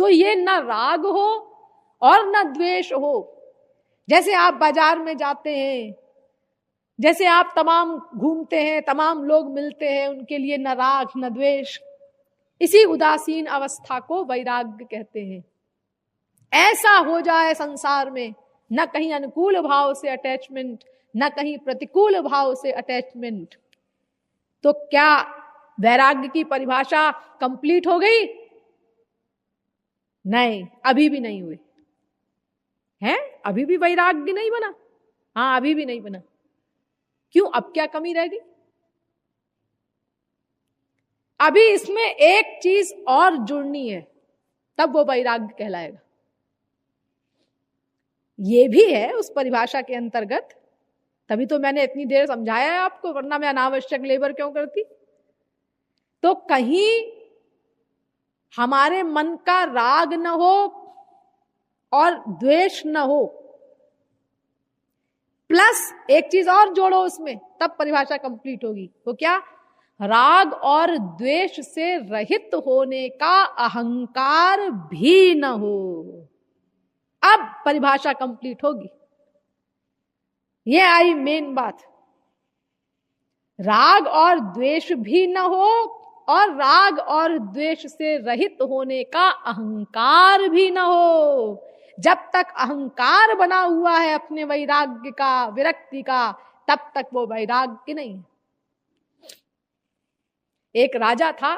तो ये न राग हो और न द्वेष हो। जैसे आप बाजार में जाते हैं, जैसे आप तमाम घूमते हैं, तमाम लोग मिलते हैं, उनके लिए न राग न द्वेष, इसी उदासीन अवस्था को वैराग्य कहते हैं। ऐसा हो जाए संसार में, न कहीं अनुकूल भाव से अटैचमेंट, न कहीं प्रतिकूल भाव से अटैचमेंट, तो क्या वैराग्य की परिभाषा कंप्लीट हो गई? नहीं, अभी भी नहीं हुई है, अभी भी वैराग्य नहीं बना। हाँ, अभी भी नहीं बना। क्यों? अब क्या कमी रह गई? अभी इसमें एक चीज और जुड़नी है, तब वो वैराग्य कहलाएगा। ये भी है उस परिभाषा के अंतर्गत, तभी तो मैंने इतनी देर समझाया है आपको, वरना मैं अनावश्यक लेबर क्यों करती। तो कहीं हमारे मन का राग न हो और द्वेष न हो, प्लस एक चीज और जोड़ो उसमें, तब परिभाषा कंप्लीट होगी। वो क्या? राग और द्वेष से रहित होने का अहंकार भी न हो, अब परिभाषा कंप्लीट होगी। ये आई मेन बात। राग और द्वेष भी न हो और राग और द्वेष से रहित होने का अहंकार भी न हो। जब तक अहंकार बना हुआ है अपने वैराग्य का, विरक्ति का, तब तक वो वैराग्य नहीं है। एक राजा था,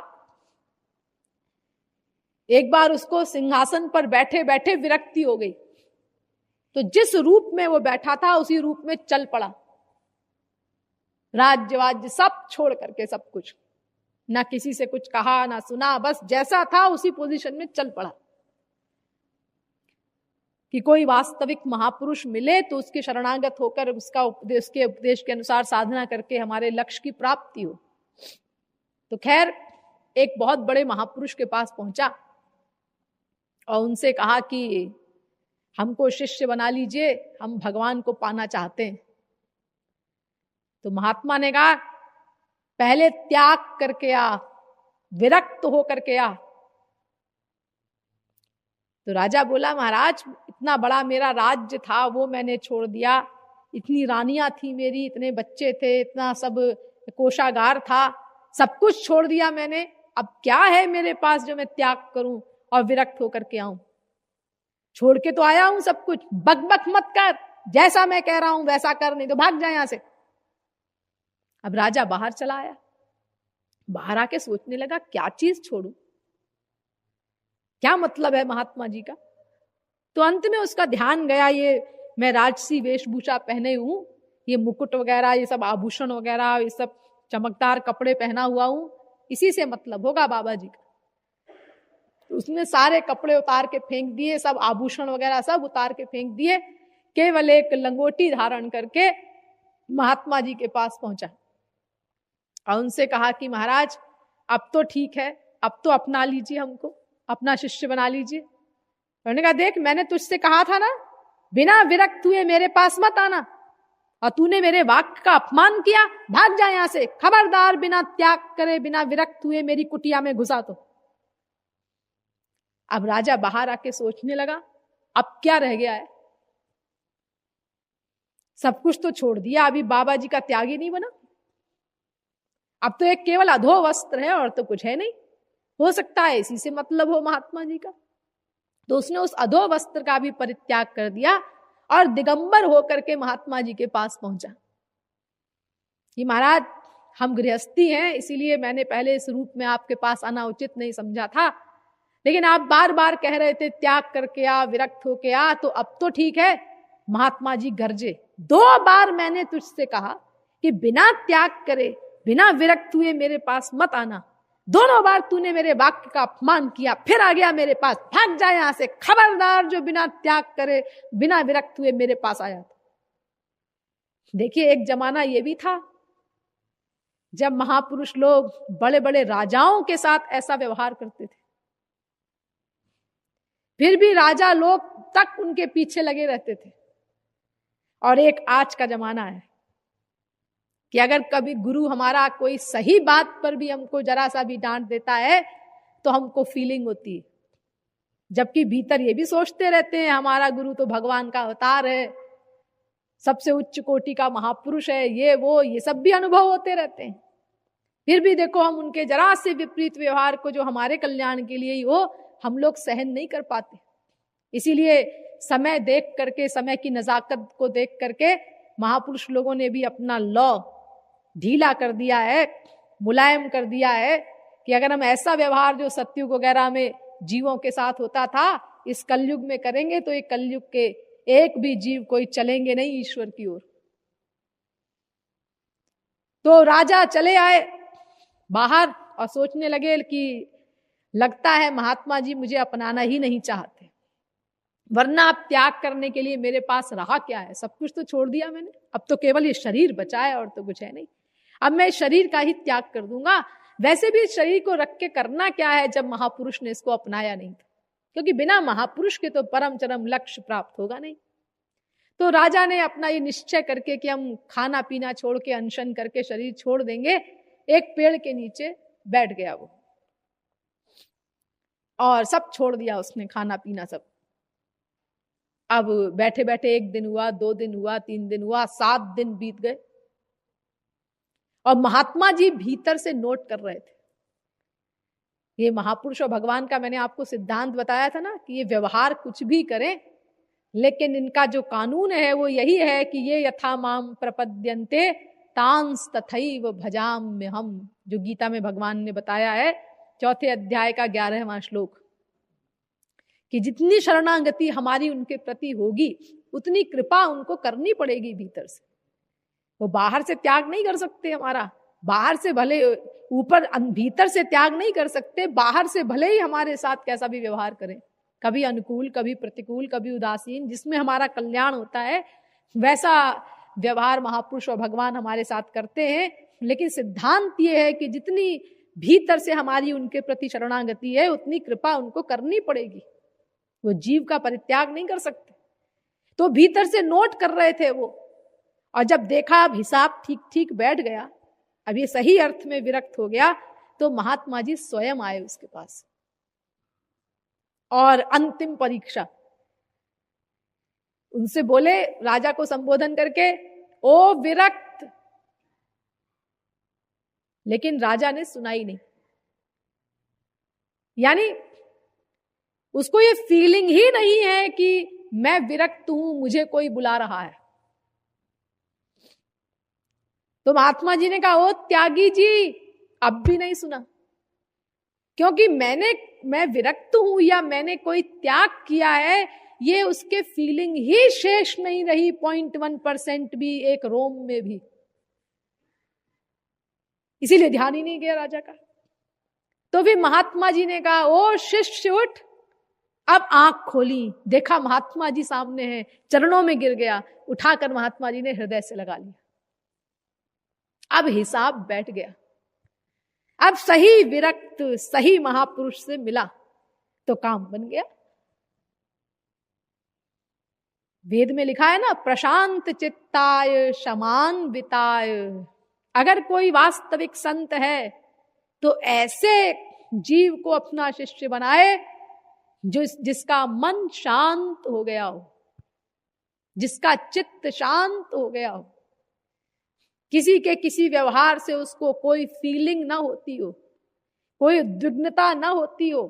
एक बार उसको सिंहासन पर बैठे बैठे विरक्ति हो गई, तो जिस रूप में वो बैठा था उसी रूप में चल पड़ा, राज्य वाज्य सब छोड़ करके, सब कुछ, ना किसी से कुछ कहा ना सुना, बस जैसा था उसी पोजीशन में चल पड़ा। कि कोई वास्तविक महापुरुष मिले तो उसके शरणागत होकर उसका उपदेश के उपदेश के अनुसार साधना करके हमारे लक्ष्य की प्राप्ति हो। तो खैर एक बहुत बड़े महापुरुष के पास पहुंचा और उनसे कहा कि हमको शिष्य बना लीजिए, हम भगवान को पाना चाहते हैं। तो महात्मा ने कहा पहले त्याग करके आ, विरक्त हो करके आ। तो राजा बोला महाराज इतना बड़ा मेरा राज्य था वो मैंने छोड़ दिया, इतनी रानियां थी मेरी, इतने बच्चे थे, इतना सब कोषागार था, सब कुछ छोड़ दिया मैंने, अब क्या है मेरे पास जो मैं त्याग करूं और विरक्त होकर के आऊं? छोड़ के तो आया हूं सब कुछ, बकबक मत कर, जैसा मैं कह रहा हूं वैसा कर, नहीं तो भाग जाए यहां से। अब राजा बाहर चला आया, बाहर आके सोचने लगा क्या चीज छोड़ूं, क्या मतलब है महात्मा जी का। तो अंत में उसका ध्यान गया, ये मैं राजसी वेशभूषा पहने हूं, ये मुकुट वगैरह, ये सब आभूषण वगैरह, ये सब चमकदार कपड़े पहना हुआ हूं, इसी से मतलब होगा बाबा जी का। तो उसने सारे कपड़े उतार के फेंक दिए, सब आभूषण वगैरह सब उतार के फेंक दिए, केवल एक लंगोटी धारण करके महात्मा जी के पास पहुंचा और उनसे कहा कि महाराज अब तो ठीक है, अब तो अपना लीजिए, हमको अपना शिष्य बना लीजिए। उन्होंने कहा देख मैंने तुझसे कहा था ना, बिना विरक्त हुए मेरे पास मत आना, और तूने मेरे वाक्य का अपमान किया, भाग जा यहां से, खबरदार बिना त्याग करे, बिना विरक्त हुए मेरी कुटिया में घुसा तो। अब राजा बाहर आके सोचने लगा अब क्या रह गया है, सब कुछ तो छोड़ दिया, अभी बाबा जी का त्यागी नहीं बना, अब तो एक केवल अधो वस्त्र है और तो कुछ है नहीं, हो सकता है इसी से मतलब हो महात्मा जी का। तो उसने उस अधो वस्त्र का भी परित्याग कर दिया और दिगंबर होकर के महात्मा जी के पास पहुंचा कि महाराज हम गृहस्थी हैं, इसीलिए मैंने पहले इस रूप में आपके पास आना उचित नहीं समझा था, लेकिन आप बार बार कह रहे थे त्याग करके आ, विरक्त होके आ, तो अब तो ठीक है। महात्मा जी गरजे, 2 बार मैंने तुझसे कहा कि बिना त्याग करे, बिना विरक्त हुए मेरे पास मत आना, दोनों बार तूने मेरे वाक्य का अपमान किया, फिर आ गया मेरे पास, भाग जा यहां से, खबरदार जो बिना त्याग करे, बिना विरक्त हुए मेरे पास आया था। देखिए एक जमाना ये भी था जब महापुरुष लोग बड़े बड़े राजाओं के साथ ऐसा व्यवहार करते थे, फिर भी राजा लोग तक उनके पीछे लगे रहते थे। और एक आज का जमाना है कि अगर कभी गुरु हमारा कोई सही बात पर भी हमको जरा सा भी डांट देता है तो हमको फीलिंग होती है जबकि भीतर ये भी सोचते रहते हैं हमारा गुरु तो भगवान का अवतार है, सबसे उच्च कोटि का महापुरुष है, ये सब भी अनुभव होते रहते हैं। फिर भी देखो हम उनके जरा से विपरीत व्यवहार को जो हमारे कल्याण के लिए ही हो, हम लोग सहन नहीं कर पाते। इसीलिए समय देख करके, समय की नजाकत को देख करके महापुरुष लोगों ने भी अपना लॉ ढीला कर दिया है, मुलायम कर दिया है कि अगर हम ऐसा व्यवहार जो सतयुग वगैरह में जीवों के साथ होता था इस कलयुग में करेंगे तो एक कलयुग के एक भी जीव कोई चलेंगे नहीं ईश्वर की ओर। तो राजा चले आए बाहर और सोचने लगे कि लगता है महात्मा जी मुझे अपनाना ही नहीं चाहते, वरना अब त्याग करने के लिए मेरे पास रहा क्या है, सब कुछ तो छोड़ दिया मैंने, अब तो केवल ये शरीर बचा है और तो कुछ है नहीं, अब मैं शरीर का ही त्याग कर दूंगा। वैसे भी शरीर को रख के करना क्या है जब महापुरुष ने इसको अपनाया नहीं था, क्योंकि बिना महापुरुष के तो परम चरम लक्ष्य प्राप्त होगा नहीं। तो राजा ने अपना ये निश्चय करके कि हम खाना पीना छोड़ के अनशन करके शरीर छोड़ देंगे, एक पेड़ के नीचे बैठ गया वो और सब छोड़ दिया उसने, खाना पीना सब। अब बैठे बैठे 1 दिन हुआ, 2 दिन हुआ, 3 दिन हुआ, 7 दिन बीत गए और महात्मा जी भीतर से नोट कर रहे थे। ये महापुरुष और भगवान का मैंने आपको सिद्धांत बताया था ना कि ये व्यवहार कुछ भी करें, लेकिन इनका जो कानून है वो यही है कि ये यथा माम प्रपद्यन्ते तांस तथैव भजाम्य हम, जो गीता में भगवान ने बताया है 4थे अध्याय का 11वां श्लोक, कि जितनी शरणागति हमारी उनके प्रति होगी उतनी कृपा उनको करनी पड़ेगी भीतर से। वो बाहर से त्याग नहीं कर सकते हमारा, बाहर से भले ऊपर भीतर से त्याग नहीं कर सकते, बाहर से भले ही हमारे साथ कैसा भी व्यवहार करें, कभी अनुकूल कभी प्रतिकूल कभी उदासीन, जिसमें हमारा कल्याण होता है वैसा व्यवहार महापुरुष और भगवान हमारे साथ करते हैं। लेकिन सिद्धांत ये है कि जितनी भीतर से हमारी उनके प्रति शरणागति है उतनी कृपा उनको करनी पड़ेगी, वो जीव का परित्याग नहीं कर सकते। तो भीतर से नोट कर रहे थे वो, और जब देखा अब हिसाब ठीक ठीक बैठ गया, अब ये सही अर्थ में विरक्त हो गया, तो महात्मा जी स्वयं आए उसके पास और अंतिम परीक्षा उनसे बोले, राजा को संबोधन करके, ओ विरक्त। लेकिन राजा ने सुना ही नहीं, यानी उसको ये फीलिंग ही नहीं है कि मैं विरक्त हूं, मुझे कोई बुला रहा है। तो महात्मा जी ने कहा, ओ त्यागी जी, अब भी नहीं सुना, क्योंकि मैं विरक्त हूं या मैंने कोई त्याग किया है, ये उसके फीलिंग ही शेष नहीं रही 0.1% भी, एक रोम में भी। इसीलिए ध्यान ही नहीं गया राजा का। तो फिर महात्मा जी ने कहा, ओ शिष्य उठ। अब आंख खोली, देखा महात्मा जी सामने हैं, चरणों में गिर गया, उठाकर महात्मा जी ने हृदय से लगा लिया। अब हिसाब बैठ गया, अब सही विरक्त सही महापुरुष से मिला तो काम बन गया। वेद में लिखा है ना, प्रशांत चित्ताय शमान विताय। अगर कोई वास्तविक संत है तो ऐसे जीव को अपना शिष्य बनाए जिसका मन शांत हो गया हो, जिसका चित्त शांत हो गया हो, किसी के किसी व्यवहार से उसको कोई फीलिंग ना होती हो, कोई उद्विग्नता ना होती हो,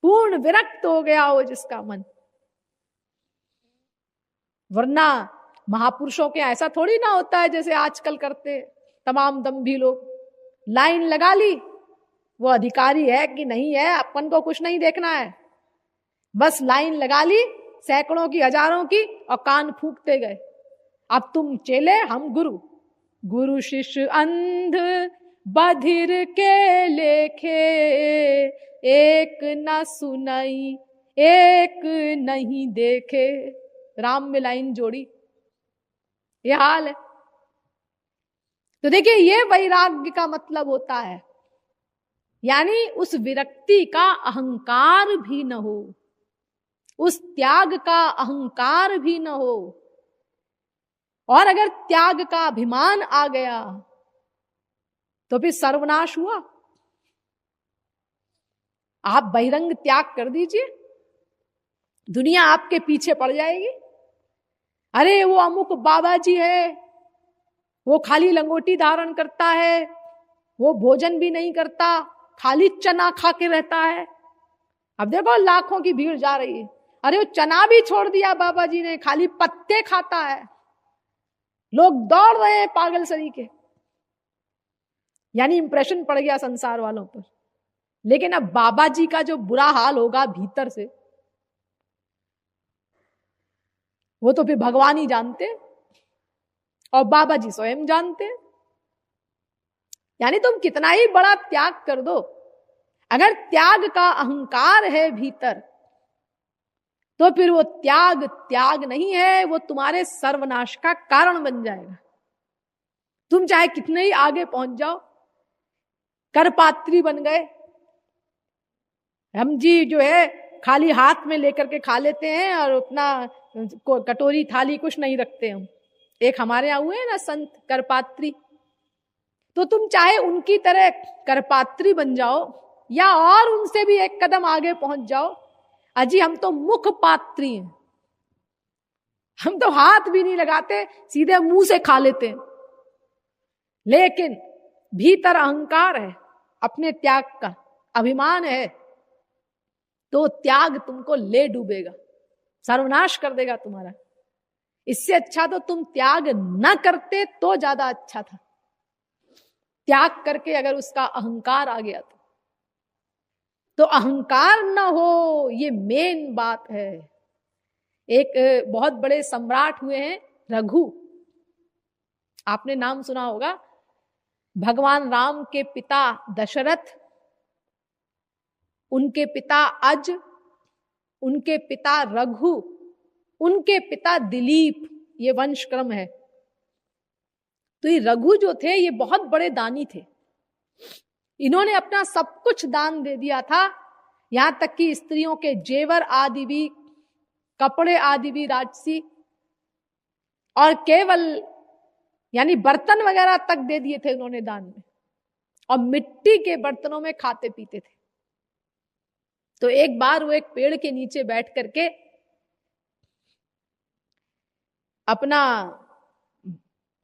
पूर्ण विरक्त हो गया हो जिसका मन। वरना महापुरुषों के ऐसा थोड़ी ना होता है जैसे आजकल करते तमाम दम्भी लोग, लाइन लगा ली, वो अधिकारी है कि नहीं है अपन को कुछ नहीं देखना है, बस लाइन लगा ली सैकड़ों की हजारों की और कान फूंकते गए। अब तुम चेले हम गुरु, गुरु शिष्य अंध बधिर के लेखे, एक न सुनाई एक नहीं देखे। राम में लाइन जोड़ी, ये हाल है। तो देखिए ये वैराग्य का मतलब होता है, यानी उस विरक्ति का अहंकार भी न हो, उस त्याग का अहंकार भी न हो, और अगर त्याग का अभिमान आ गया तो फिर सर्वनाश हुआ। आप बहिरंग त्याग कर दीजिए, दुनिया आपके पीछे पड़ जाएगी। अरे वो अमुक बाबा जी है, वो खाली लंगोटी धारण करता है, वो भोजन भी नहीं करता, खाली चना खा के रहता है। अब देखो लाखों की भीड़ जा रही है, अरे वो चना भी छोड़ दिया बाबा जी ने, खाली पत्ते खाता है। लोग दौड़ रहे हैं पागल सरीके, यानी इंप्रेशन पड़ गया संसार वालों पर। लेकिन अब बाबा जी का जो बुरा हाल होगा भीतर से, वो तो फिर भगवान ही जानते और बाबा जी स्वयं जानते। यानी तुम कितना ही बड़ा त्याग कर दो, अगर त्याग का अहंकार है भीतर, तो फिर वो त्याग त्याग नहीं है, वो तुम्हारे सर्वनाश का कारण बन जाएगा। तुम चाहे कितने ही आगे पहुंच जाओ, करपात्री बन गए, हम जी जो है खाली हाथ में लेकर के खा लेते हैं और अपना कटोरी थाली कुछ नहीं रखते हम। एक हमारे यहाँ हुए हैं ना संत करपात्री, तो तुम चाहे उनकी तरह करपात्री बन जाओ या और उनसे भी एक कदम आगे पहुंच जाओ, अजी हम तो मुख पात्री हैं, हम तो हाथ भी नहीं लगाते, सीधे मुंह से खा लेते हैं। लेकिन भीतर अहंकार है, अपने त्याग का अभिमान है, तो त्याग तुमको ले डूबेगा, सर्वनाश कर देगा तुम्हारा। इससे अच्छा तो तुम त्याग न करते तो ज्यादा अच्छा था। त्याग करके अगर उसका अहंकार आ गया तो अहंकार न हो, ये मेन बात है। एक बहुत बड़े सम्राट हुए हैं रघु, आपने नाम सुना होगा। भगवान राम के पिता दशरथ, उनके पिता अज, उनके पिता रघु, उनके पिता दिलीप, ये वंश क्रम है। तो ये रघु जो थे ये बहुत बड़े दानी थे, इन्होंने अपना सब कुछ दान दे दिया था, यहां तक कि स्त्रियों के जेवर आदि भी, कपड़े आदि भी राजसी, और केवल यानी बर्तन वगैरह तक दे दिए थे उन्होंने दान में, और मिट्टी के बर्तनों में खाते पीते थे। तो एक बार वो एक पेड़ के नीचे बैठ करके अपना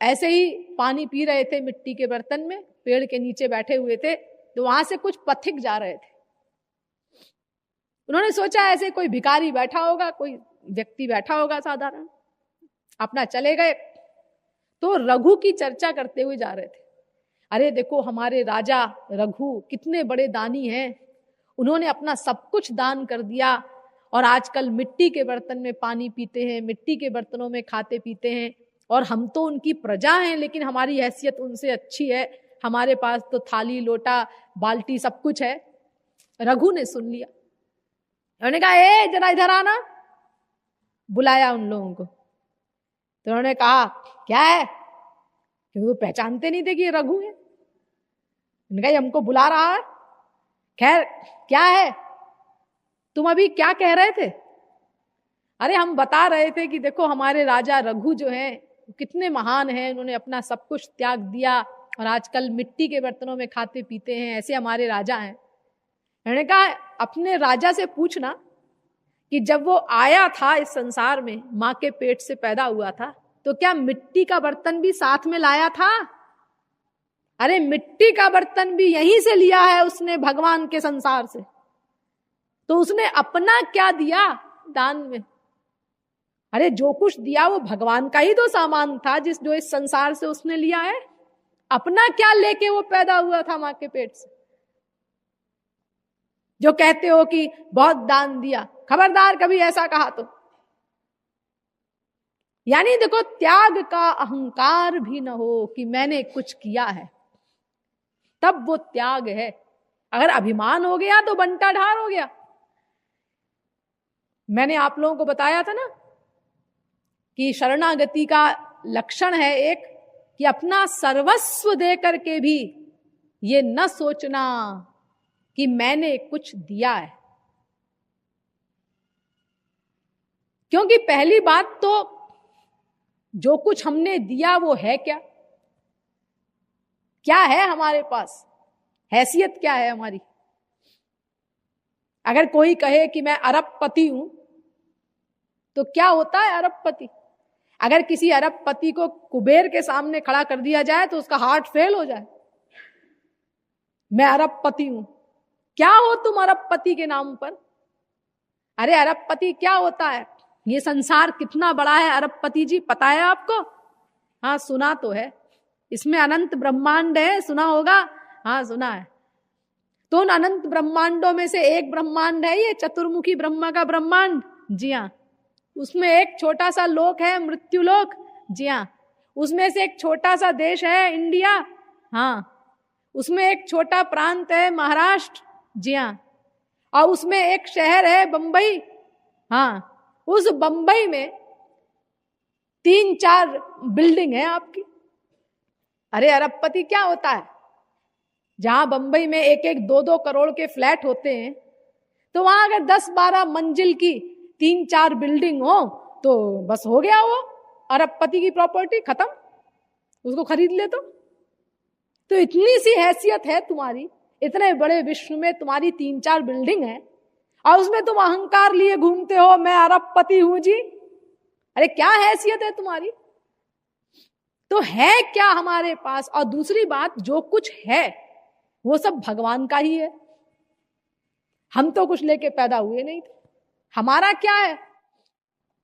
ऐसे ही पानी पी रहे थे मिट्टी के बर्तन में, पेड़ के नीचे बैठे हुए थे। तो वहां से कुछ पथिक जा रहे थे, उन्होंने सोचा ऐसे कोई भिखारी बैठा होगा, कोई व्यक्ति बैठा होगा साधारण, अपना चले गए। तो रघु की चर्चा करते हुए जा रहे थे, अरे देखो हमारे राजा रघु कितने बड़े दानी हैं, उन्होंने अपना सब कुछ दान कर दिया और आजकल मिट्टी के बर्तन में पानी पीते हैं, मिट्टी के बर्तनों में खाते पीते हैं, और हम तो उनकी प्रजा हैं लेकिन हमारी हैसियत उनसे अच्छी है, हमारे पास तो थाली लोटा बाल्टी सब कुछ है। रघु ने सुन लिया, उन्होंने कहा ए जरा इधर आना, बुलाया उन लोगों को। तो उन्होंने कहा क्या है, क्योंकि वो पहचानते नहीं थे कि ये रघु है। उन्होंने कहा हमको बुला रहा है, खैर क्या है, तुम अभी क्या कह रहे थे? अरे हम बता रहे थे कि देखो हमारे राजा रघु जो हैं कितने महान हैं, उन्होंने अपना सब कुछ त्याग दिया और आजकल मिट्टी के बर्तनों में खाते पीते हैं, ऐसे हमारे राजा हैं। उन्होंने कहा अपने राजा से पूछना कि जब वो आया था इस संसार में, माँ के पेट से पैदा हुआ था, तो क्या मिट्टी का बर्तन भी साथ में लाया था? अरे मिट्टी का बर्तन भी यहीं से लिया है उसने भगवान के संसार से, तो उसने अपना क्या दिया दान में? अरे जो कुछ दिया वो भगवान का ही तो सामान था, जो इस संसार से उसने लिया है, अपना क्या लेके वो पैदा हुआ था मां के पेट से? जो कहते हो कि बहुत दान दिया, खबरदार कभी ऐसा कहा तो। यानी देखो त्याग का अहंकार भी न हो कि मैंने कुछ किया है, तब वो त्याग है। अगर अभिमान हो गया तो बंटा ढार हो गया। मैंने आप लोगों को बताया था ना कि शरणागति का लक्षण है एक, कि अपना सर्वस्व दे करके भी ये न सोचना कि मैंने कुछ दिया है। क्योंकि पहली बात तो जो कुछ हमने दिया वो है क्या? क्या है हमारे पास? हैसियत क्या है हमारी? अगर कोई कहे कि मैं अरबपति हूं, तो क्या होता है अरबपति? अगर किसी अरबपति को कुबेर के सामने खड़ा कर दिया जाए तो उसका हार्ट फेल हो जाए। मैं अरबपति हूं, क्या हो तुम अरबपति के नाम पर? अरे अरबपति क्या होता है? ये संसार कितना बड़ा है अरबपति जी, पता है आपको? हाँ सुना तो है, इसमें अनंत ब्रह्मांड है, सुना होगा। हाँ सुना है। तो उन अनंत ब्रह्मांडों में से एक ब्रह्मांड है ये चतुर्मुखी ब्रह्मा का ब्रह्मांड। जी हाँ, उसमें एक छोटा सा लोक है मृत्युलोक। जी हाँ, उसमें से एक छोटा सा देश है इंडिया। हाँ, उसमें एक छोटा प्रांत है महाराष्ट्र। जी हाँ, और उसमें एक शहर है बंबई। हाँ, उस बंबई में 3-4 बिल्डिंग है आपकी। अरे अरबपति क्या होता है? जहां बंबई में 1-1, 2-2 करोड़ के फ्लैट होते हैं, तो वहां अगर 10-12 मंजिल की 3-4 बिल्डिंग हो तो बस हो गया वो अरबपति की प्रॉपर्टी, खत्म। उसको खरीद ले तो इतनी सी हैसियत है तुम्हारी, इतने बड़े विश्व में तुम्हारी 3-4 बिल्डिंग है और उसमें तुम अहंकार लिए घूमते हो, मैं अरबपति हूं जी। अरे क्या हैसियत है तुम्हारी? तो है क्या हमारे पास? और दूसरी बात, जो कुछ है वो सब भगवान का ही है। हम तो कुछ लेके पैदा हुए नहीं थे, हमारा क्या है?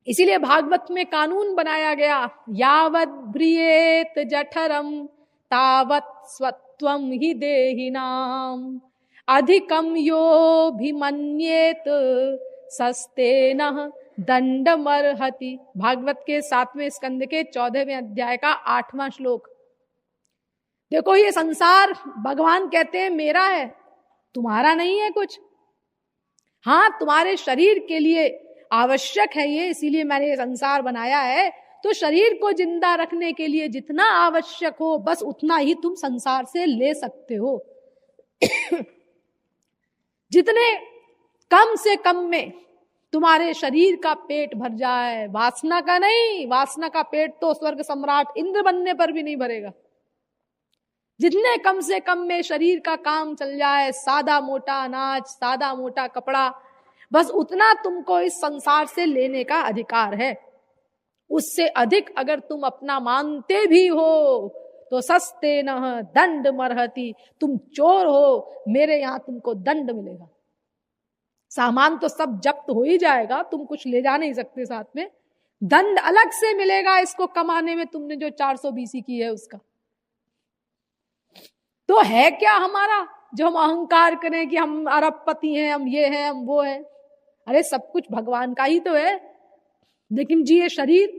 इसीलिए भागवत में कानून बनाया गया, यावत् ब्रियेत जठरम तावत् स्वत्वम ही देहिनाम अधिकम यो भिमन्येत सस्तेनः दंडमर्हति। भागवत के 7वें स्कंद के 14वें अध्याय का 8वां श्लोक। देखो ये संसार भगवान कहते हैं मेरा है, तुम्हारा नहीं है कुछ। हाँ, तुम्हारे शरीर के लिए आवश्यक है ये, इसीलिए मैंने ये संसार बनाया है। तो शरीर को जिंदा रखने के लिए जितना आवश्यक हो बस उतना ही तुम संसार से ले सकते हो। जितने कम से कम में तुम्हारे शरीर का पेट भर जाए, वासना का नहीं, वासना का पेट तो स्वर्ग सम्राट इंद्र बनने पर भी नहीं भरेगा। जितने कम से कम में शरीर का काम चल जाए, सादा मोटा अनाज, सादा मोटा कपड़ा, बस उतना तुमको इस संसार से लेने का अधिकार है। उससे अधिक अगर तुम अपना मानते भी हो तो सस्ते न दंड मरहति, तुम चोर हो, मेरे यहां तुमको दंड मिलेगा। सामान तो सब जब्त हो ही जाएगा, तुम कुछ ले जा नहीं सकते साथ में, दंड अलग से मिलेगा इसको कमाने में तुमने जो 400 BC की है उसका। तो है क्या हमारा जो हम अहंकार करें कि हम अरबपति हैं, हम ये हैं, हम वो हैं? अरे सब कुछ भगवान का ही तो है। लेकिन जी ये शरीर,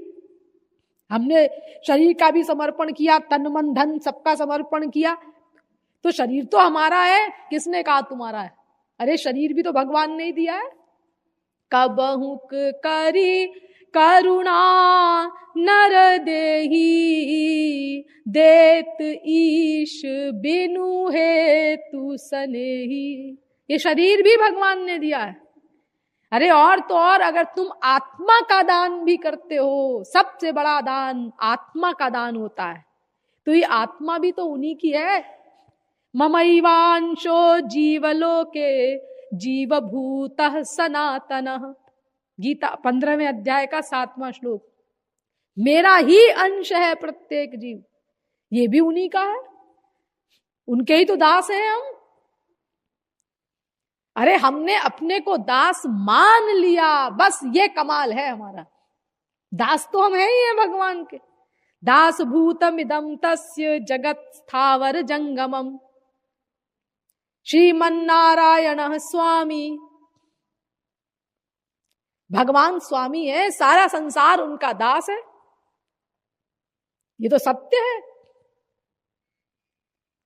हमने शरीर का भी समर्पण किया, तन मन धन सबका समर्पण किया, तो शरीर तो हमारा है। किसने कहा तुम्हारा है? अरे शरीर भी तो भगवान ने ही दिया है। कबहुक करी करुणा नर देही देत ईश बिनु है तू सनेही। ये शरीर भी भगवान ने दिया है। अरे और तो और, अगर तुम आत्मा का दान भी करते हो, सबसे बड़ा दान आत्मा का दान होता है, तो ये आत्मा भी तो उन्हीं की है। ममैवांशो जीवलोके जीवभूतः सनातनः, गीता 15वें अध्याय का 7वां श्लोक। मेरा ही अंश है प्रत्येक जीव, ये भी उन्हीं का है, उनके ही तो दास हैं हम। अरे हमने अपने को दास मान लिया, बस ये कमाल है हमारा। दास तो हम हैं ही हैं भगवान के। दास भूतम इदम तस्य जगत स्थावर जंगमम श्रीमन्नारायण स्वामी। भगवान स्वामी है, सारा संसार उनका दास है, ये तो सत्य है।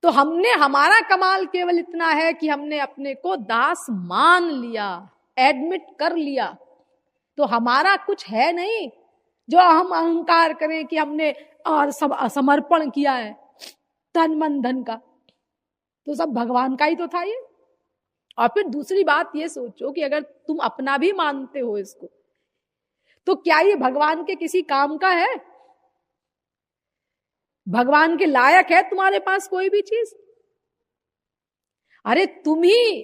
तो हमने, हमारा कमाल केवल इतना है कि हमने अपने को दास मान लिया, एडमिट कर लिया। तो हमारा कुछ है नहीं जो हम अहंकार करें कि हमने और सब समर्पण किया है तन मन धन का, तो सब भगवान का ही तो था ये। और फिर दूसरी बात ये सोचो कि अगर तुम अपना भी मानते हो इसको, तो क्या ये भगवान के किसी काम का है? भगवान के लायक है तुम्हारे पास कोई भी चीज? अरे तुम ही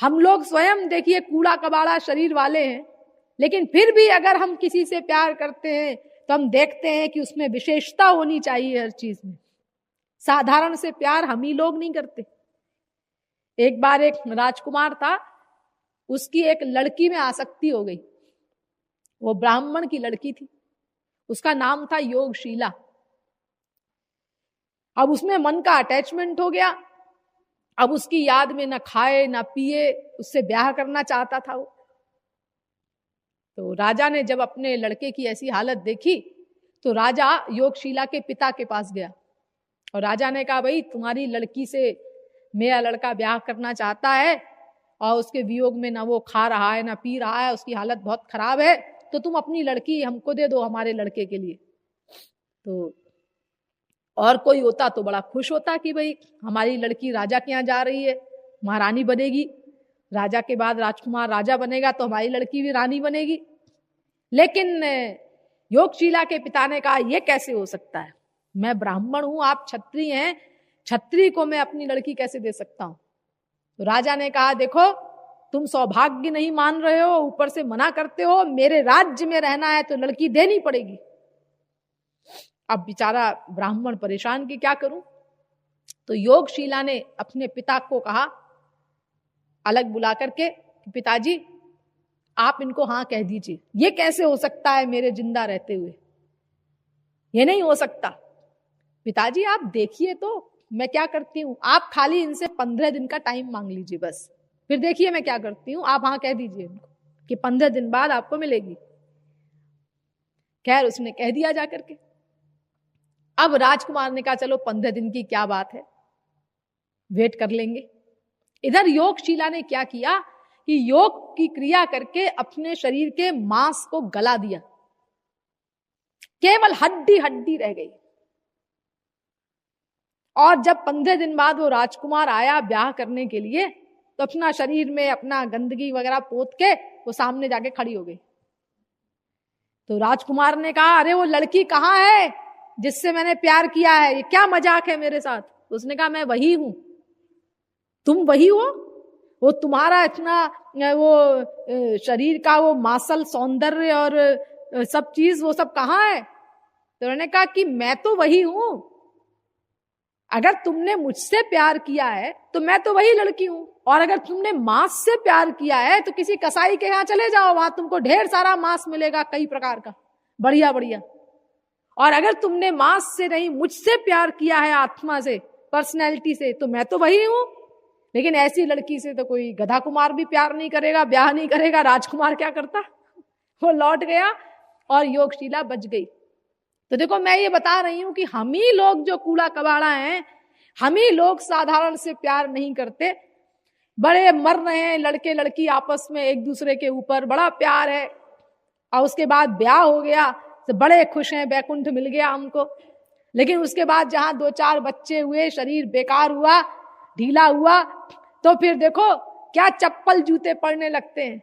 हम लोग स्वयं देखिए कूड़ा कबाड़ा शरीर वाले हैं, लेकिन फिर भी अगर हम किसी से प्यार करते हैं तो हम देखते हैं कि उसमें विशेषता होनी चाहिए हर चीज में। साधारण से प्यार हम ही लोग नहीं करते। एक बार एक राजकुमार था, उसकी एक लड़की में आसक्ति हो गई। वो ब्राह्मण की लड़की थी, उसका नाम था योगशीला। अब उसमें मन का अटैचमेंट हो गया। अब उसकी याद में न खाए न पिए, उससे ब्याह करना चाहता था वो। तो राजा ने जब अपने लड़के की ऐसी हालत देखी तो राजा योगशीला के पिता के पास गया और राजा ने कहा, भाई तुम्हारी लड़की से मेरा लड़का ब्याह करना चाहता है और उसके वियोग में ना वो खा रहा है ना पी रहा है, उसकी हालत बहुत खराब है, तो तुम अपनी लड़की हमको दे दो हमारे लड़के के लिए। तो और कोई होता तो बड़ा खुश होता कि भाई हमारी लड़की राजा के यहाँ जा रही है, महारानी बनेगी, राजा के बाद राजकुमार राजा बनेगा तो हमारी लड़की भी रानी बनेगी। लेकिन योगशीला के पिता ने कहा, यह कैसे हो सकता है, मैं ब्राह्मण हूं, आप क्षत्रिय हैं, क्षत्रिय को मैं अपनी लड़की कैसे दे सकता हूं। तो राजा ने कहा, देखो तुम सौभाग्य नहीं मान रहे हो, ऊपर से मना करते हो, मेरे राज्य में रहना है तो लड़की देनी पड़ेगी। अब बेचारा ब्राह्मण परेशान कि क्या करूं। तो योगशीला ने अपने पिता को कहा अलग बुला करके, पिताजी आप इनको हाँ कह दीजिए, ये कैसे हो सकता है मेरे जिंदा रहते हुए, ये नहीं हो सकता। पिताजी आप देखिए तो मैं क्या करती हूँ, आप खाली इनसे 15 दिन का टाइम मांग लीजिए बस, फिर देखिए मैं क्या करती हूँ, आप हाँ कह दीजिए इनको कि 15 दिन बाद आपको मिलेगी। खैर उसने कह दिया जा करके। अब राजकुमार ने कहा चलो 15 दिन की क्या बात है, वेट कर लेंगे। इधर योगशीला ने क्या किया कि योग की क्रिया करके अपने शरीर के मांस को गला दिया, केवल हड्डी हड्डी रह गई। और जब 15 दिन बाद वो राजकुमार आया ब्याह करने के लिए तो अपना शरीर में अपना गंदगी वगैरह पोत के वो सामने जाके खड़ी हो गई। तो राजकुमार ने कहा, अरे वो लड़की कहाँ है जिससे मैंने प्यार किया है, ये क्या मजाक है मेरे साथ। उसने कहा, मैं वही हूं। तुम वही हो? वो तुम्हारा इतना वो शरीर का वो मासल सौंदर्य और सब चीज वो सब कहाँ है? तो उन्होंने कहा कि मैं तो वही हूं, अगर तुमने मुझसे प्यार किया है तो मैं तो वही लड़की हूं, और अगर तुमने मांस से प्यार किया है तो किसी कसाई के यहाँ चले जाओ, वहां तुमको ढेर सारा मांस मिलेगा कई प्रकार का, बढ़िया बढ़िया। और अगर तुमने मांस से नहीं मुझसे प्यार किया है, आत्मा से, पर्सनैलिटी से, तो मैं तो वही हूं। लेकिन ऐसी लड़की से तो कोई गधा कुमार भी प्यार नहीं करेगा, ब्याह नहीं करेगा। राजकुमार क्या करता, वो लौट गया और योगशीला बच गई। तो देखो मैं ये बता रही हूं कि हम ही लोग जो कूड़ा कबाड़ा हैं, हम ही लोग साधारण से प्यार नहीं करते, बड़े मर रहे हैं लड़के लड़की आपस में एक दूसरे के ऊपर, बड़ा प्यार है, और उसके बाद ब्याह हो गया तो बड़े खुश हैं, बैकुंठ मिल गया हमको। लेकिन उसके बाद जहां 2-4 बच्चे हुए, शरीर बेकार हुआ, ढीला हुआ, तो फिर देखो क्या चप्पल जूते पड़ने लगते हैं।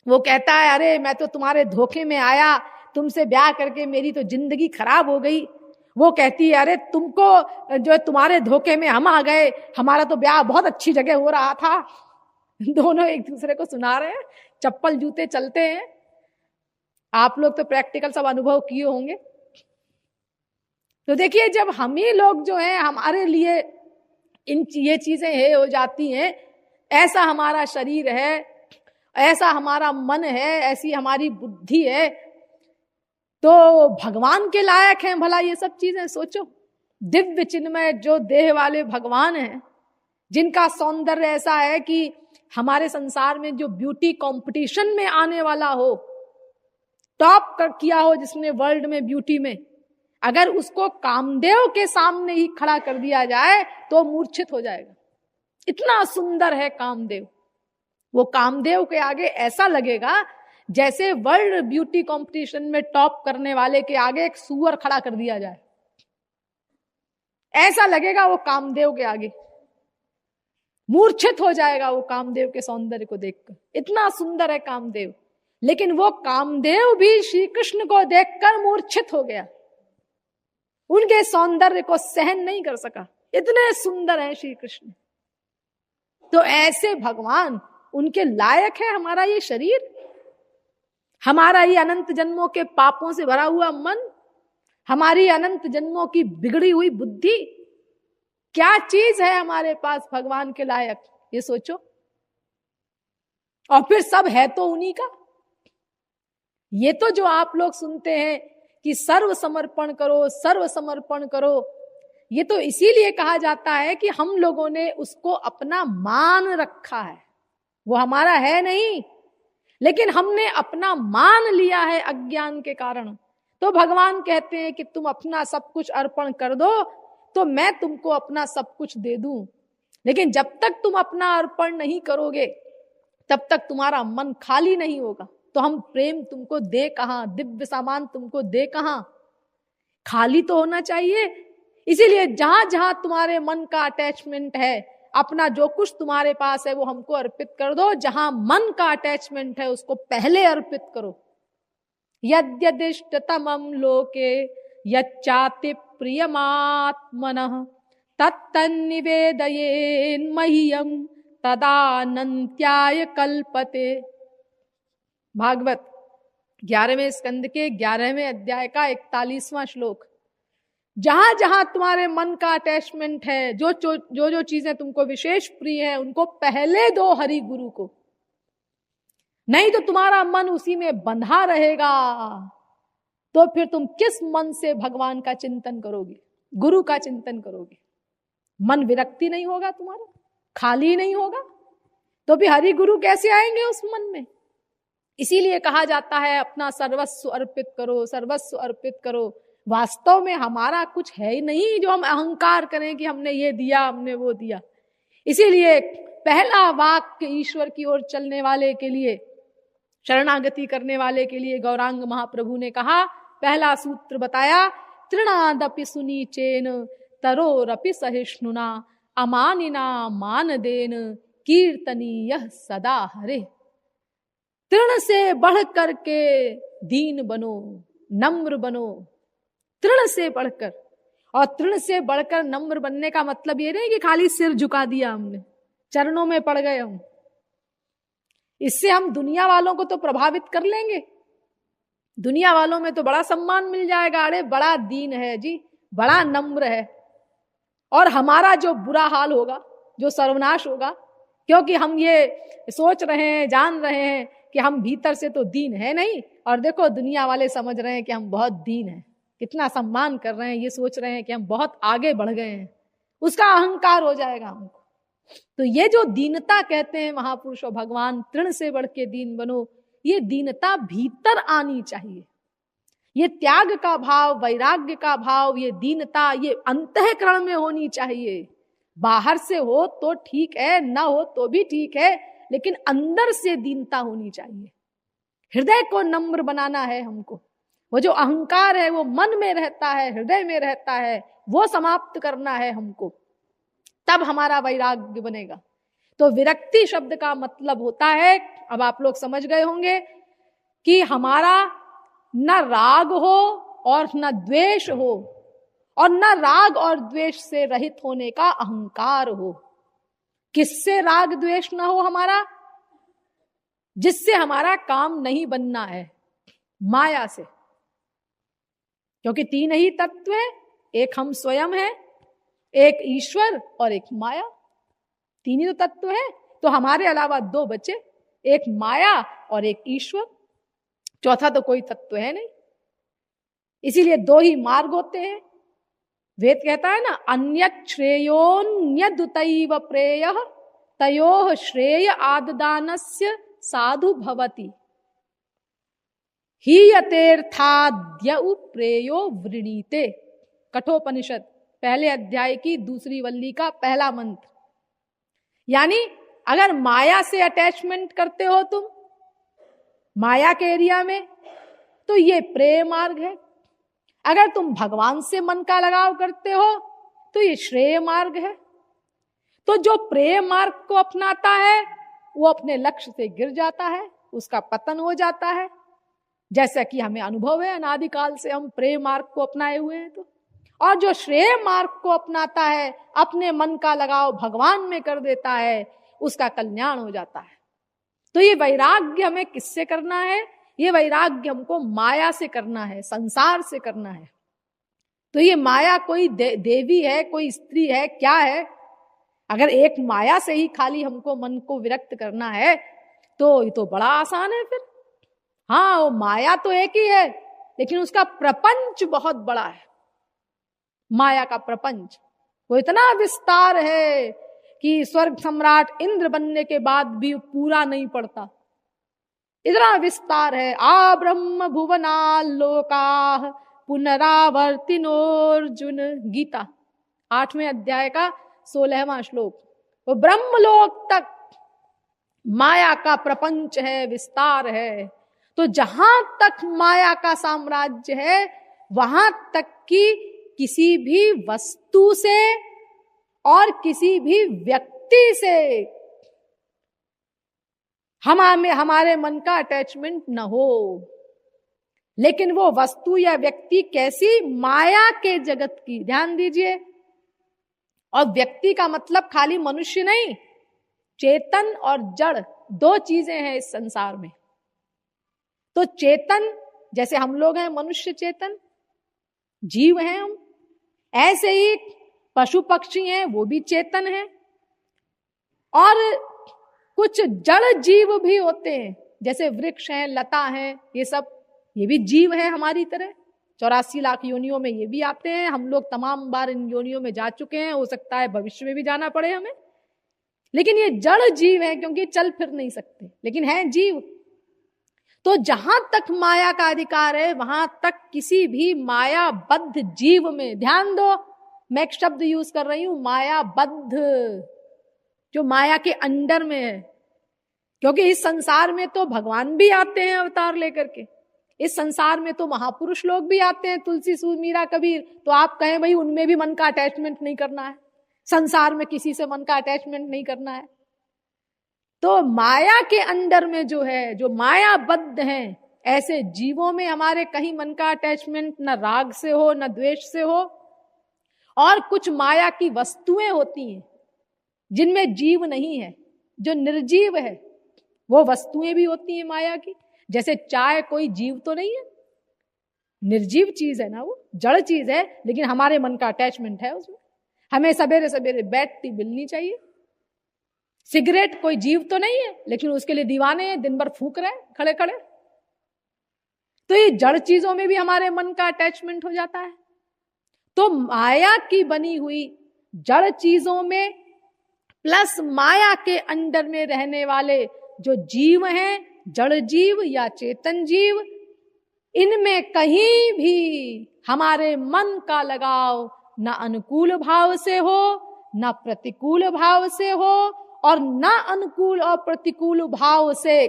वो कहता है, अरे मैं तो तुम्हारे धोखे में आया, तुमसे ब्याह करके मेरी तो जिंदगी खराब हो गई। वो कहती है, अरे तुमको जो तुम्हारे धोखे में हम आ गए, हमारा तो ब्याह बहुत अच्छी जगह हो रहा था। दोनों एक दूसरे को सुना रहे हैं, चप्पल जूते चलते हैं। आप लोग तो प्रैक्टिकल सब अनुभव किए होंगे। तो देखिए जब हम ही लोग जो हैं, हमारे लिए ये चीजें है हो जाती हैं, ऐसा हमारा शरीर है, ऐसा हमारा मन है, ऐसी हमारी बुद्धि है, तो भगवान के लायक हैं भला ये सब चीजें? सोचो, दिव्य चिन्मय जो देह वाले भगवान हैं, जिनका सौंदर्य ऐसा है कि हमारे संसार में जो ब्यूटी कंपटीशन में आने वाला हो, टॉप किया हो जिसने वर्ल्ड में ब्यूटी में, अगर उसको कामदेव के सामने ही खड़ा कर दिया जाए तो मूर्छित हो जाएगा। इतना सुंदर है कामदेव। वो कामदेव के आगे ऐसा लगेगा जैसे वर्ल्ड ब्यूटी कंपटीशन में टॉप करने वाले के आगे एक सूअर खड़ा कर दिया जाए, ऐसा लगेगा वो कामदेव के आगे। मूर्छित हो जाएगा वो कामदेव के सौंदर्य को देखकर, इतना सुंदर है कामदेव। लेकिन वो कामदेव भी श्री कृष्ण को देखकर मूर्छित हो गया, उनके सौंदर्य को सहन नहीं कर सका, इतने सुंदर हैं श्री कृष्ण। तो ऐसे भगवान उनके लायक है हमारा ये शरीर, हमारा ये अनंत जन्मों के पापों से भरा हुआ मन, हमारी अनंत जन्मों की बिगड़ी हुई बुद्धि, क्या चीज है हमारे पास भगवान के लायक, ये सोचो। और फिर सब है तो उन्हीं का। ये तो जो आप लोग सुनते हैं कि सर्व समर्पण करो, सर्व समर्पण करो, ये तो इसीलिए कहा जाता है कि हम लोगों ने उसको अपना मान रखा है। वो हमारा है नहीं, लेकिन हमने अपना मान लिया है अज्ञान के कारण। तो भगवान कहते हैं कि तुम अपना सब कुछ अर्पण कर दो तो मैं तुमको अपना सब कुछ दे दूं। लेकिन जब तक तुम अपना अर्पण नहीं करोगे तब तक तुम्हारा मन खाली नहीं होगा। तो हम प्रेम तुमको दे कहां, दिव्य सामान तुमको दे कहां, खाली तो होना चाहिए। इसीलिए जहां जहां तुम्हारे मन का अटैचमेंट है, अपना जो कुछ तुम्हारे पास है वो हमको अर्पित कर दो। जहां मन का अटैचमेंट है उसको पहले अर्पित करो। यद्यदिष्टतमं लोके यच्चाति प्रियमात्मनः तत्तन्निवेदयेन् मह्यं तदानन्त्याय कल्पते। भागवत 11वें स्कंद के 11वें अध्याय का 41वां श्लोक। जहां जहां तुम्हारे मन का अटैचमेंट है, जो चीजें तुमको विशेष प्रिय है, उनको पहले दो हरि गुरु को, नहीं तो तुम्हारा मन उसी में बंधा रहेगा। तो फिर तुम किस मन से भगवान का चिंतन करोगे, गुरु का चिंतन करोगे? मन विरक्ति नहीं होगा तुम्हारा, खाली नहीं होगा, तो भी हरि गुरु कैसे आएंगे उस मन में? इसीलिए कहा जाता है अपना सर्वस्व अर्पित करो, सर्वस्व अर्पित करो। वास्तव में हमारा कुछ है ही नहीं जो हम अहंकार करें कि हमने ये दिया, हमने वो दिया। इसीलिए पहला वाक्य ईश्वर की ओर चलने वाले के लिए, शरणागति करने वाले के लिए गौरांग महाप्रभु ने कहा, पहला सूत्र बताया, तृणादपि सुनीचेन तरोरपि सहिष्णुना अमानिना मानदेन कीर्तनीयः सदा हरे। तृण से बढ़ करके दीन बनो, नम्र बनो, तृण से बढ़कर। और तृण से बढ़कर नम्र बनने का मतलब ये नहीं कि खाली सिर झुका दिया हमने, चरणों में पड़ गए हम। इससे हम दुनिया वालों को तो प्रभावित कर लेंगे, दुनिया वालों में तो बड़ा सम्मान मिल जाएगा, अरे बड़ा दीन है जी, बड़ा नम्र है। और हमारा जो बुरा हाल होगा, जो सर्वनाश होगा, क्योंकि हम ये सोच रहे हैं, जान रहे हैं कि हम भीतर से तो दीन है नहीं, और देखो दुनिया वाले समझ रहे हैं कि हम बहुत दीन हैं, कितना सम्मान कर रहे हैं, ये सोच रहे हैं कि हम बहुत आगे बढ़ गए हैं, उसका अहंकार हो जाएगा हमको। तो ये जो दीनता कहते हैं महापुरुष और भगवान, तृण से बढ़ के दीन बनो, ये दीनता भीतर आनी चाहिए। ये त्याग का भाव, वैराग्य का भाव, ये दीनता, ये अंतःकरण में होनी चाहिए। बाहर से हो तो ठीक है, ना हो तो भी ठीक है, लेकिन अंदर से दीनता होनी चाहिए। हृदय को नम्र बनाना है हमको। वो जो अहंकार है वो मन में रहता है, हृदय में रहता है, वो समाप्त करना है हमको, तब हमारा वैराग्य बनेगा। तो विरक्ति शब्द का मतलब होता है, अब आप लोग समझ गए होंगे, कि हमारा न राग हो और न द्वेष हो, और न राग और द्वेष से रहित होने का अहंकार हो। किससे राग द्वेष न हो हमारा? जिससे हमारा काम नहीं बनना है, माया से। क्योंकि तीन ही तत्व है, एक हम स्वयं है, एक ईश्वर और एक माया। तीन ही तो तत्व है। तो हमारे अलावा दो बचे, एक माया और एक ईश्वर, चौथा तो कोई तत्व है नहीं। इसीलिए दो ही मार्ग होते हैं। वेद कहता है ना, अन्यत् श्रेयोन्यदुतैव प्रेयः तयोः श्रेय आददानस्य साधु भवति हीयतेर्थाद्य प्रेयो वृणीते। कठोपनिषद पहले अध्याय की दूसरी वल्ली का पहला मंत्र। यानी अगर माया से अटैचमेंट करते हो तुम, माया के एरिया में, तो ये प्रेय मार्ग है। अगर तुम भगवान से मन का लगाव करते हो तो ये श्रेय मार्ग है। तो जो प्रेय मार्ग को अपनाता है वो अपने लक्ष्य से गिर जाता है, उसका पतन हो जाता है। जैसा कि हमें अनुभव है, अनादिकाल से हम प्रेय मार्ग को अपनाए हुए हैं। तो और जो श्रेय मार्ग को अपनाता है, अपने मन का लगाव भगवान में कर देता है, उसका कल्याण हो जाता है। तो ये वैराग्य हमें किससे करना है? ये वैराग्य हमको माया से करना है, संसार से करना है। तो ये माया कोई देवी है, कोई स्त्री है, क्या है? अगर एक माया से ही खाली हमको मन को विरक्त करना है तो ये तो बड़ा आसान है फिर। हाँ, वो माया तो एक ही है, लेकिन उसका प्रपंच बहुत बड़ा है। माया का प्रपंच वो इतना विस्तार है कि स्वर्ग सम्राट इंद्र बनने के बाद भी पूरा नहीं पड़ता, इतना विस्तार है। आ ब्रह्म भुवना लोका पुनरावर्तिनोर्जुन, गीता 8वें अध्याय का 16वां श्लोक। वो ब्रह्मलोक तक माया का प्रपंच है, विस्तार है। तो जहां तक माया का साम्राज्य है वहां तक की किसी भी वस्तु से और किसी भी व्यक्ति से हमारे मन का अटैचमेंट न हो। लेकिन वो वस्तु या व्यक्ति कैसी? माया के जगत की। ध्यान दीजिए। और व्यक्ति का मतलब खाली मनुष्य नहीं, चेतन और जड़ दो चीजें हैं इस संसार में। तो चेतन जैसे हम लोग हैं, मनुष्य चेतन जीव हैं हम, ऐसे ही पशु पक्षी हैं, वो भी चेतन हैं। और कुछ जड़ जीव भी होते हैं, जैसे वृक्ष हैं, लता हैं, ये सब, ये भी जीव हैं हमारी तरह। 84 लाख योनियों में ये भी आते हैं। हम लोग तमाम बार इन योनियों में जा चुके हैं, हो सकता है भविष्य में भी जाना पड़े हमें। लेकिन ये जड़ जीव हैं क्योंकि चल फिर नहीं सकते, लेकिन हैं जीव। तो जहां तक माया का अधिकार है वहां तक किसी भी मायाबद्ध जीव में, ध्यान दो मैं एक शब्द यूज कर रही हूं, मायाबद्ध, जो माया के अंडर में है। क्योंकि इस संसार में तो भगवान भी आते हैं अवतार लेकर के, इस संसार में तो महापुरुष लोग भी आते हैं, तुलसी, सूर, मीरा, कबीर। तो आप कहें भाई उनमें भी मन का अटैचमेंट नहीं करना है, संसार में किसी से मन का अटैचमेंट नहीं करना है। तो माया के अंदर में जो है, जो मायाबद्ध हैं, ऐसे जीवों में हमारे कहीं मन का अटैचमेंट न राग से हो न द्वेष से हो। और कुछ माया की वस्तुएं होती हैं जिनमें जीव नहीं है, जो निर्जीव है, वो वस्तुएं भी होती हैं माया की। जैसे चाय कोई जीव तो नहीं है, निर्जीव चीज है ना, वो जड़ चीज है, लेकिन हमारे मन का अटैचमेंट है उसमें। हमें सवेरे सवेरे बैठती मिलनी चाहिए। सिगरेट कोई जीव तो नहीं है, लेकिन उसके लिए दीवाने हैं, दिन भर फूक रहे हैं खड़े खड़े। तो ये जड़ चीजों में भी हमारे मन का अटैचमेंट हो जाता है। तो माया की बनी हुई जड़ चीजों में प्लस माया के अंडर में रहने वाले जो जीव हैं, जड़ जीव या चेतन जीव, इनमें कहीं भी हमारे मन का लगाव न अनुकूल भाव से हो न प्रतिकूल भाव से हो, और न अनुकूल और प्रतिकूल भाव से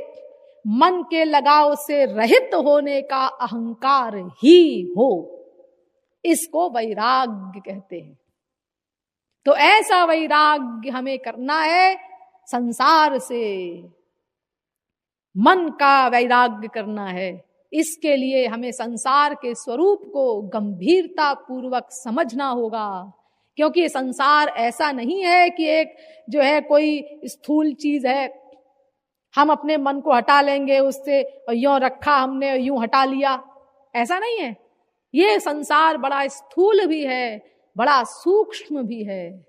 मन के लगाव से रहित होने का अहंकार ही हो। इसको वैराग्य कहते हैं। तो ऐसा वैराग्य हमें करना है, संसार से मन का वैराग्य करना है। इसके लिए हमें संसार के स्वरूप को गंभीरता पूर्वक समझना होगा। क्योंकि संसार ऐसा नहीं है कि एक जो है कोई स्थूल चीज है, हम अपने मन को हटा लेंगे उससे और यूं रखा हमने यूं हटा लिया, ऐसा नहीं है। ये संसार बड़ा स्थूल भी है, बड़ा सूक्ष्म भी है।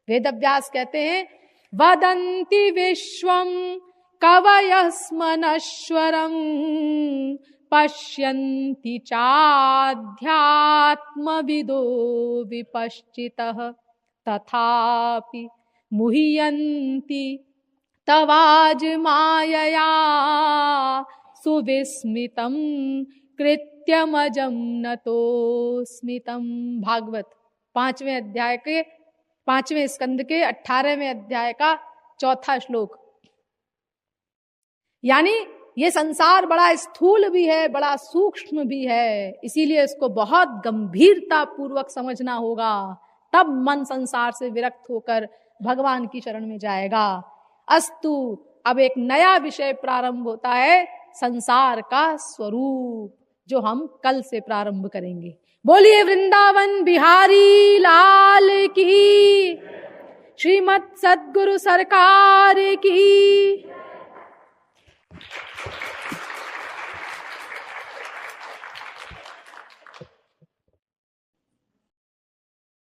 वेदव्यास कहते हैं, वदन्ति विश्वम कवयस्मनश्वरम पश्यन्ति चाध्यात्मविदो विपश्चितः तथापि मुह्यन्ति तवाज मायया सुविस्मितं कृत्यमजं नतोस्मितं। भागवत 5वें अध्याय के 5वें स्कंद के 18वें अध्याय का 4था श्लोक। यानी ये संसार बड़ा स्थूल भी है, बड़ा सूक्ष्म भी है, इसीलिए इसको बहुत गंभीरता पूर्वक समझना होगा। तब मन संसार से विरक्त होकर भगवान की शरण में जाएगा। अस्तु, अब एक नया विषय प्रारंभ होता है, संसार का स्वरूप, जो हम कल से प्रारंभ करेंगे। बोलिए वृंदावन बिहारी लाल की, श्रीमद् सद्गुरु सरकार की।